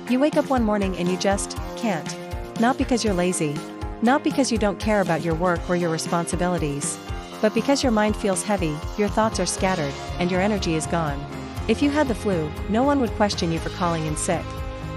You wake up one morning and you just can't. Not because you're lazy. Not because you don't care about your work or your responsibilities. But because your mind feels heavy, your thoughts are scattered, and your energy is gone. If you had the flu, no one would question you for calling in sick.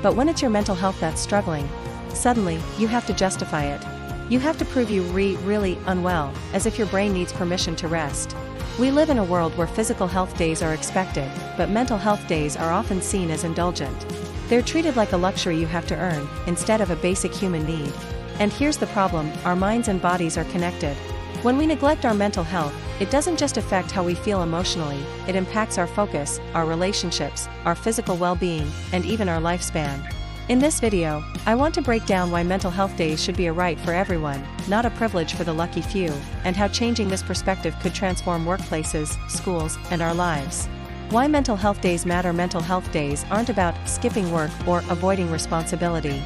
But when it's your mental health that's struggling, suddenly, you have to justify it. You have to prove you really unwell, as if your brain needs permission to rest. We live in a world where physical health days are expected, but mental health days are often seen as indulgent. They're treated like a luxury you have to earn, instead of a basic human need. And here's the problem, our minds and bodies are connected. When we neglect our mental health, it doesn't just affect how we feel emotionally, it impacts our focus, our relationships, our physical well-being, and even our lifespan. In this video, I want to break down why mental health days should be a right for everyone, not a privilege for the lucky few, and how changing this perspective could transform workplaces, schools, and our lives. Why mental health days matter. Mental health days aren't about skipping work or avoiding responsibility.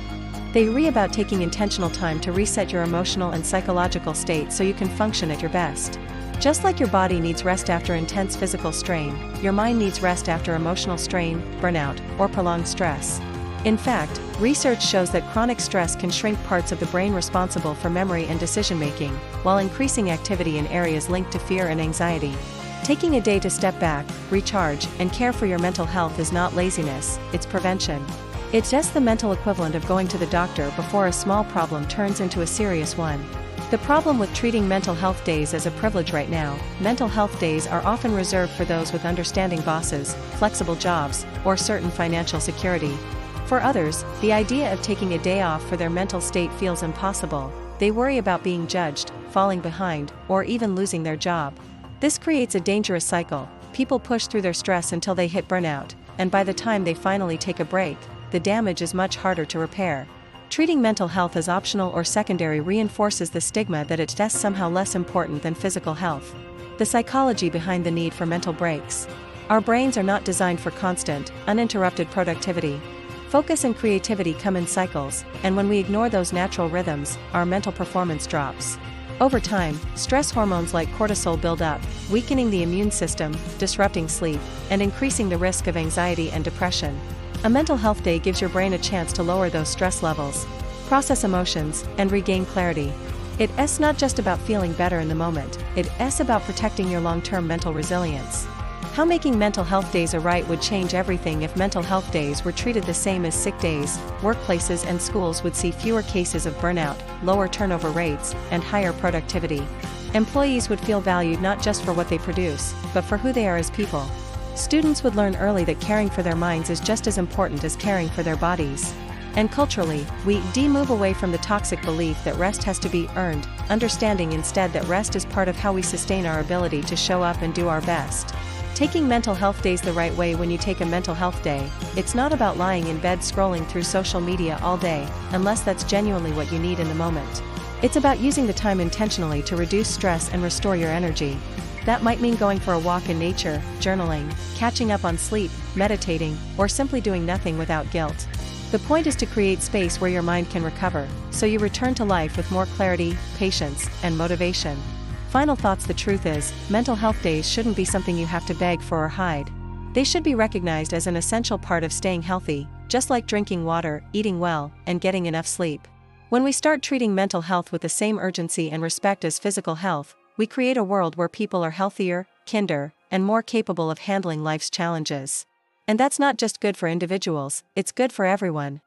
They're about taking intentional time to reset your emotional and psychological state so you can function at your best. Just like your body needs rest after intense physical strain, your mind needs rest after emotional strain, burnout, or prolonged stress. In fact, research shows that chronic stress can shrink parts of the brain responsible for memory and decision-making, while increasing activity in areas linked to fear and anxiety. Taking a day to step back, recharge, and care for your mental health is not laziness, it's prevention. It's just the mental equivalent of going to the doctor before a small problem turns into a serious one. The problem with treating mental health days as a privilege right now, mental health days are often reserved for those with understanding bosses, flexible jobs, or certain financial security. For others, the idea of taking a day off for their mental state feels impossible. They worry about being judged, falling behind, or even losing their job. This creates a dangerous cycle. People push through their stress until they hit burnout, and by the time they finally take a break, the damage is much harder to repair. Treating mental health as optional or secondary reinforces the stigma that it's just somehow less important than physical health. The psychology behind the need for mental breaks. Our brains are not designed for constant, uninterrupted productivity. Focus and creativity come in cycles, and when we ignore those natural rhythms, our mental performance drops. Over time, stress hormones like cortisol build up, weakening the immune system, disrupting sleep, and increasing the risk of anxiety and depression. A mental health day gives your brain a chance to lower those stress levels, process emotions, and regain clarity. It's not just about feeling better in the moment, it's about protecting your long-term mental resilience. How making mental health days a right would change everything. If mental health days were treated the same as sick days, workplaces and schools would see fewer cases of burnout, lower turnover rates, and higher productivity. Employees would feel valued not just for what they produce, but for who they are as people. Students would learn early that caring for their minds is just as important as caring for their bodies. And culturally, we move away from the toxic belief that rest has to be earned, understanding instead that rest is part of how we sustain our ability to show up and do our best. Taking mental health days the right way. When you take a mental health day, it's not about lying in bed scrolling through social media all day, unless that's genuinely what you need in the moment. It's about using the time intentionally to reduce stress and restore your energy. That might mean going for a walk in nature, journaling, catching up on sleep, meditating, or simply doing nothing without guilt. The point is to create space where your mind can recover, so you return to life with more clarity, patience, and motivation. Final thoughts. The truth is, mental health days shouldn't be something you have to beg for or hide. They should be recognized as an essential part of staying healthy, just like drinking water, eating well, and getting enough sleep. When we start treating mental health with the same urgency and respect as physical health, we create a world where people are healthier, kinder, and more capable of handling life's challenges. And that's not just good for individuals, it's good for everyone.